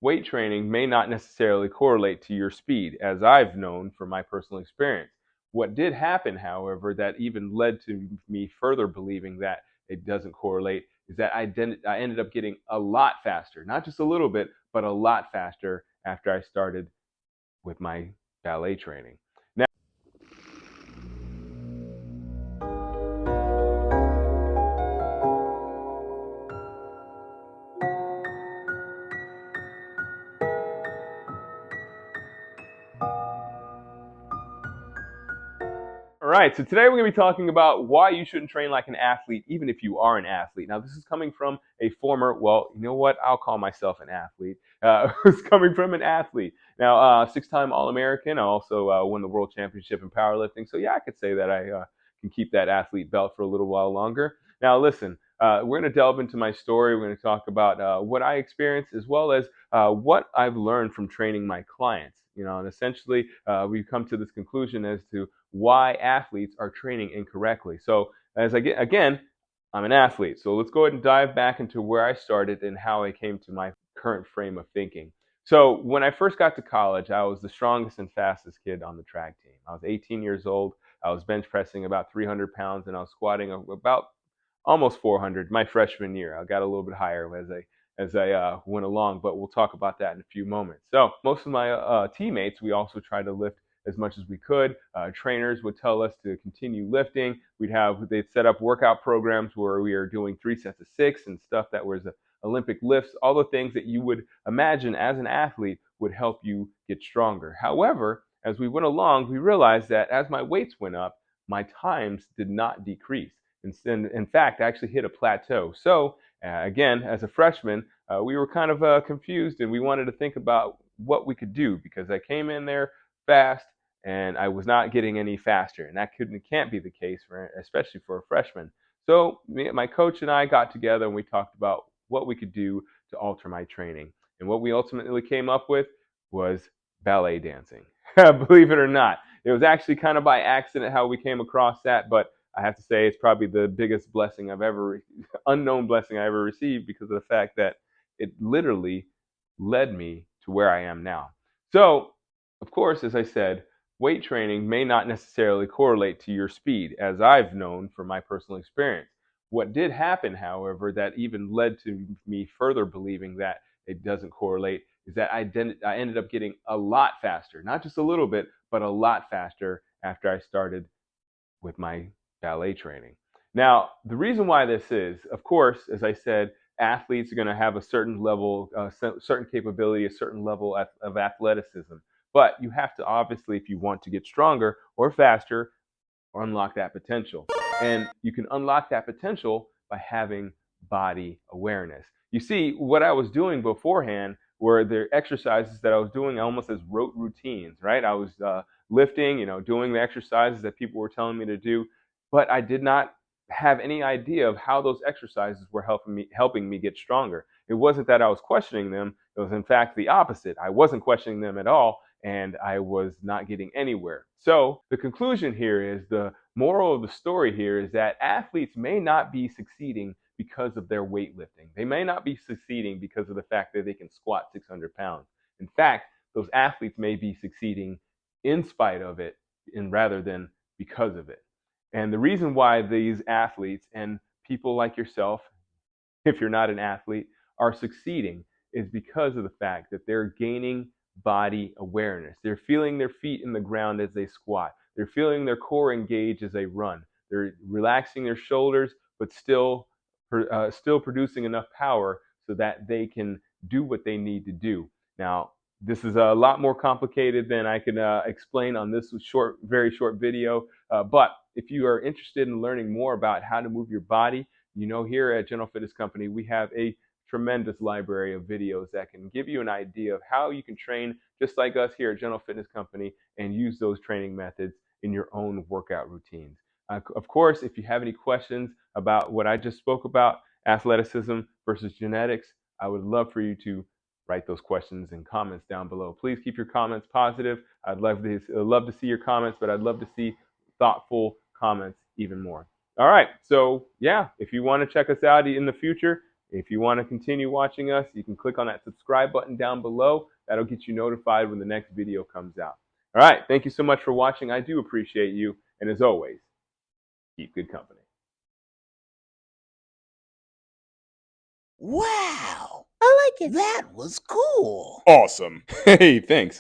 weight training may not necessarily correlate to your speed, as I've known from my personal experience. What did happen, however, that even led to me further believing that it doesn't correlate is that I ended up getting a lot faster, not just a little bit, but a lot faster after I started with my ballet training. Now, all right, so today we're going to be talking about why you shouldn't train like an athlete, even if you are an athlete. Now, this is coming from a former, well, you know what? I'll call myself an athlete. It's coming from an athlete. Now, six-time All-American. I also won the World Championship in powerlifting. So, yeah, I could say that I can keep that athlete belt for a little while longer. Now, listen, we're going to delve into my story. We're going to talk about what I experienced as well as what I've learned from training my clients. And essentially, we've come to this conclusion as to why athletes are training incorrectly. So as I get, again, I'm an athlete. So let's go ahead and dive back into where I started and how I came to my current frame of thinking. So when I first got to college, I was the strongest and fastest kid on the track team. I was 18 years old. I was bench pressing about 300 pounds and I was squatting about almost 400 my freshman year. I got a little bit higher as I went along, but we'll talk about that in a few moments. So most of my teammates, we also tried to lift as much as we could. Trainers would tell us to continue lifting. They'd set up workout programs where we are doing 3 sets of 6 and stuff that was Olympic lifts, all the things that you would imagine as an athlete would help you get stronger. However, as we went along, we realized that as my weights went up, my times did not decrease. In fact, I actually hit a plateau. So again, as a freshman, we were kind of confused and we wanted to think about what we could do because I came in there fast and I was not getting any faster. And that can't be the case, especially for a freshman. So my coach and I got together and we talked about what we could do to alter my training. And what we ultimately came up with was ballet dancing. Believe it or not. It was actually kind of by accident how we came across that, but I have to say it's probably the biggest blessing unknown blessing I ever received because of the fact that it literally led me to where I am now. So, of course, as I said, weight training may not necessarily correlate to your speed, as I've known from my personal experience. What did happen, however, that even led to me further believing that it doesn't correlate is that I ended up getting a lot faster, not just a little bit, but a lot faster after I started with my ballet training. Now, the reason why this is, of course, as I said, athletes are going to have a certain level, certain capability, a certain level of athleticism. But you have to obviously, if you want to get stronger or faster, unlock that potential. And you can unlock that potential by having body awareness. You see, what I was doing beforehand were the exercises that I was doing almost as rote routines, right? I was lifting, doing the exercises that people were telling me to do, but I did not have any idea of how those exercises were helping me get stronger. It wasn't that I was questioning them. It was in fact the opposite. I wasn't questioning them at all and I was not getting anywhere. So the conclusion here is the moral of the story here is that athletes may not be succeeding because of their weightlifting. They may not be succeeding because of the fact that they can squat 600 pounds. In fact, those athletes may be succeeding in spite of it and rather than because of it. And the reason why these athletes and people like yourself, if you're not an athlete, are succeeding is because of the fact that they're gaining body awareness. They're feeling their feet in the ground as they squat. They're feeling their core engage as they run. They're relaxing their shoulders, but still producing enough power so that they can do what they need to do. Now, this is a lot more complicated than I can explain on this very short video. But if you are interested in learning more about how to move your body, here at General Fitness Company, we have a tremendous library of videos that can give you an idea of how you can train just like us here at General Fitness Company and use those training methods in your own workout routines. Of course, if you have any questions about what I just spoke about, athleticism versus genetics, I would love for you to write those questions and comments down below. Please keep your comments positive. I'd love to see your comments, but I'd love to see thoughtful comments even more. All right, so yeah, if you want to check us out in the future, If you want to continue watching us, you can click on that subscribe button down below. That'll get you notified when the next video comes out. All right, thank you so much for watching. I do appreciate you. And as always, keep good company. Wow! I like it. That was cool. Awesome. Hey, thanks.